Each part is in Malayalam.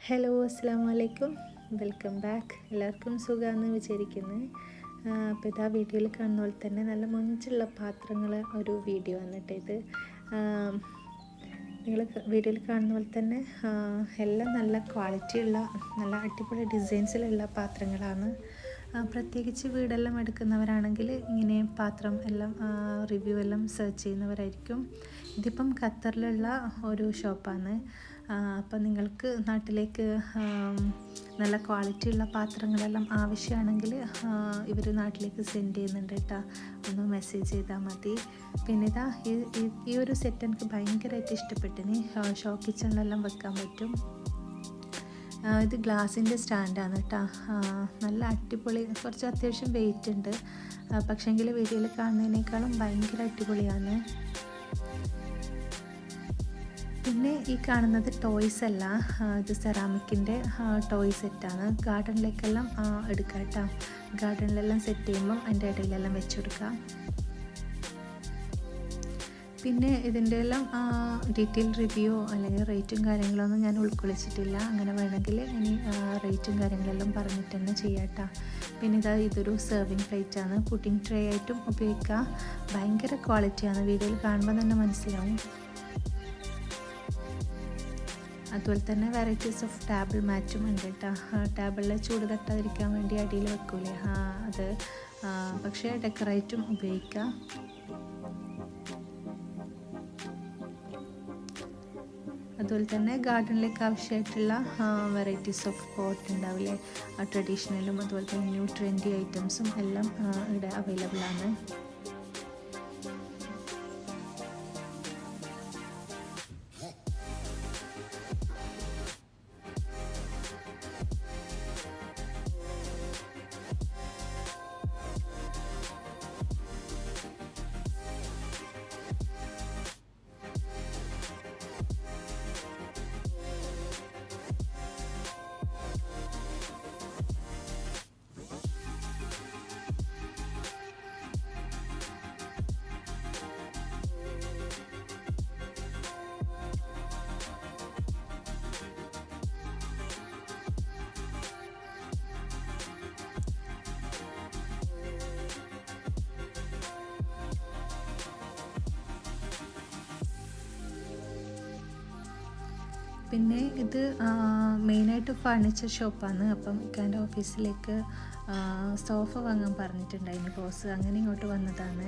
ഹലോ, അസ്സാം വലൈക്കും. Welcome back. എല്ലാവർക്കും സുഖമാണെന്ന് വിചാരിക്കുന്നു. അപ്പോൾ ഇതാ വീഡിയോയിൽ കാണുന്ന പോലെ തന്നെ നല്ല മൊഞ്ചുള്ള പാത്രങ്ങൾ ഒരു വീഡിയോ വന്നിട്ട് ഇത് നിങ്ങൾ വീഡിയോയിൽ കാണുന്ന പോലെ തന്നെ എല്ലാം നല്ല ക്വാളിറ്റിയുള്ള നല്ല അടിപൊളി ഡിസൈൻസിലുള്ള പാത്രങ്ങളാണ്. പ്രത്യേകിച്ച് വീടെല്ലാം എടുക്കുന്നവരാണെങ്കിൽ ഇങ്ങനെ പാത്രം എല്ലാം റിവ്യൂ എല്ലാം സെർച്ച് ചെയ്യുന്നവരായിരിക്കും. ഇതിപ്പം ഖത്തറിലുള്ള ഒരു ഷോപ്പാണ്. അപ്പം നിങ്ങൾക്ക് നാട്ടിലേക്ക് നല്ല ക്വാളിറ്റിയുള്ള പാത്രങ്ങളെല്ലാം ആവശ്യമാണെങ്കിൽ ഇവർ നാട്ടിലേക്ക് സെൻഡ് ചെയ്യുന്നുണ്ട് കേട്ടോ. ഒന്ന് മെസ്സേജ് ചെയ്താൽ മതി. പിന്നെ ഇതാ ഈ ഒരു സെറ്റ് എനിക്ക് ഭയങ്കരമായിട്ട് ഇഷ്ടപ്പെട്ടിന്. ഷോ കിച്ചണിലെല്ലാം വെക്കാൻ പറ്റും. ഇത് ഗ്ലാസിൻ്റെ സ്റ്റാൻഡാണ് കേട്ടോ. നല്ല അടിപൊളി, കുറച്ച് അത്യാവശ്യം വെയിറ്റ് ഉണ്ട്. പക്ഷേങ്കിൽ വീഡിയോയിൽ കാണുന്നതിനേക്കാളും ഭയങ്കര അടിപൊളിയാണ്. പിന്നെ ഈ കാണുന്നത് ടോയ്സ് അല്ല, ഇത് സെറാമിക്കിൻ്റെ ടോയ് സെറ്റാണ്. ഗാർഡനിലേക്കെല്ലാം എടുക്കാം കേട്ടോ. ഗാർഡനിലെല്ലാം സെറ്റ് ചെയ്യുമ്പം അതിൻ്റെ ഇടയിലെല്ലാം വെച്ച് കൊടുക്കാം. പിന്നെ ഇതിൻ്റെ എല്ലാം ഡീറ്റെയിൽ റിവ്യൂ അല്ലെങ്കിൽ റേറ്റും കാര്യങ്ങളൊന്നും ഞാൻ ഉൾക്കൊള്ളിച്ചിട്ടില്ല. അങ്ങനെ വേണമെങ്കിൽ ഇനി റേറ്റും കാര്യങ്ങളെല്ലാം പറഞ്ഞിട്ട് തന്നെ ചെയ്യാം കേട്ടോ. പിന്നെ ഇതൊരു സെർവിങ് പ്ലേറ്റാണ്. പുഡിംഗ് ട്രേ ആയിട്ടും ഉപയോഗിക്കാം. ഭയങ്കര ക്വാളിറ്റിയാണ്, വീഡിയോയിൽ കാണുമ്പോൾ തന്നെ മനസ്സിലാവും. അതുപോലെ തന്നെ വെറൈറ്റീസ് ഓഫ് ടേബിൾ മാറ്റും ഉണ്ട് കേട്ടോ. ടേബിളിൽ ചൂട് തട്ടാതിരിക്കാൻ വേണ്ടി അടിയിൽ വെക്കൂലേ, അത് പക്ഷേ ഡെക്കറേറ്റും ഉപയോഗിക്കാം. അതുപോലെ തന്നെ ഗാർഡനിലേക്ക് ആവശ്യമായിട്ടുള്ള വെറൈറ്റീസ് ഓഫ് പോട്ട് ഉണ്ടാവില്ലേ, ട്രഡീഷണലും അതുപോലെ തന്നെ ന്യൂ ട്രെൻഡി ഐറ്റംസും എല്ലാം ഇവിടെ അവൈലബിൾ ആണ്. പിന്നെ ഇത് മെയിനായിട്ട് ഫർണിച്ചർ ഷോപ്പാണ്. അപ്പം ഇക്കാൻ്റെ ഓഫീസിലേക്ക് സോഫ വാങ്ങാൻ പറഞ്ഞിട്ടുണ്ടായിരുന്നു ബോസ്. അങ്ങനെ ഇങ്ങോട്ട് വന്നതാണ്.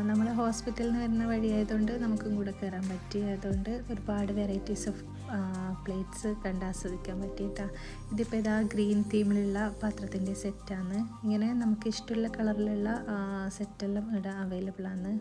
നമ്മൾ ഹോസ്പിറ്റലിൽ നിന്ന് വരുന്ന വഴിയായതുകൊണ്ട് നമുക്കും കൂടെ കയറാൻ പറ്റി. അതുകൊണ്ട് ഒരുപാട് വെറൈറ്റീസ് ഓഫ് പ്ലേറ്റ്സ് കണ്ട് ആസ്വദിക്കാൻ പറ്റിയിട്ടാണ്. ഇതിപ്പോൾ ഇതാ ഗ്രീൻ തീമിലുള്ള പാത്രത്തിൻ്റെ സെറ്റാണ്. ഇങ്ങനെ നമുക്ക് ഇഷ്ടമുള്ള കളറിലുള്ള സെറ്റെല്ലാം ഇവിടെ അവൈലബിൾ ആണ്.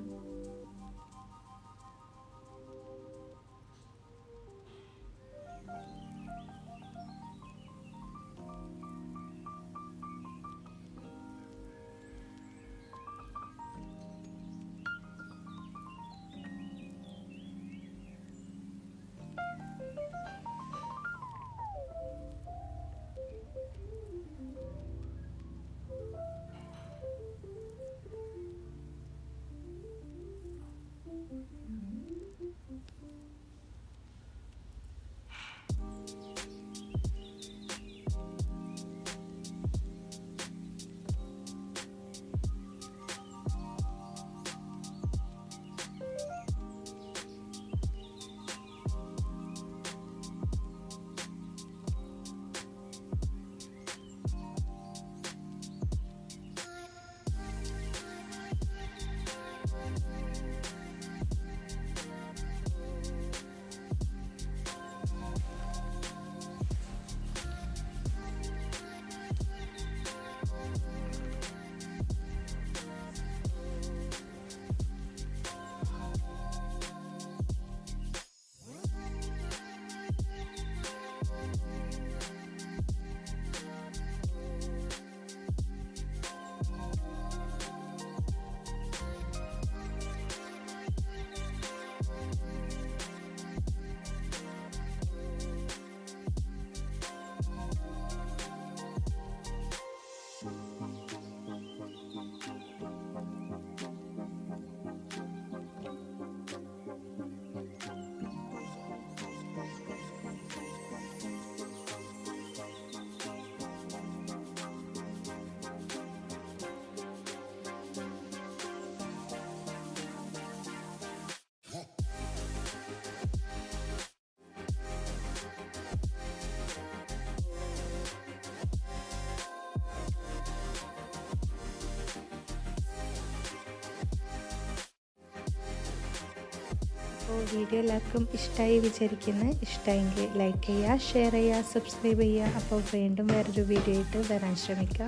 അപ്പോൾ വീഡിയോ എല്ലാവർക്കും ഇഷ്ടമായി വിചാരിക്കുന്നു. ഇഷ്ടമെങ്കിൽ ലൈക്ക് ചെയ്യുക, ഷെയർ ചെയ്യുക, സബ്സ്ക്രൈബ് ചെയ്യുക. അപ്പോൾ വീണ്ടും വേറൊരു വീഡിയോ ആയിട്ട് വരാൻ ശ്രമിക്കുക.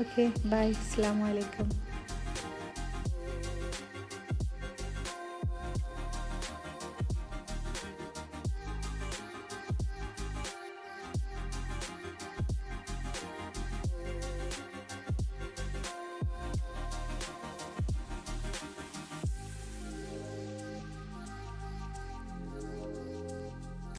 ഓക്കെ, ബൈ, അസ്സലാമു അലൈക്കും.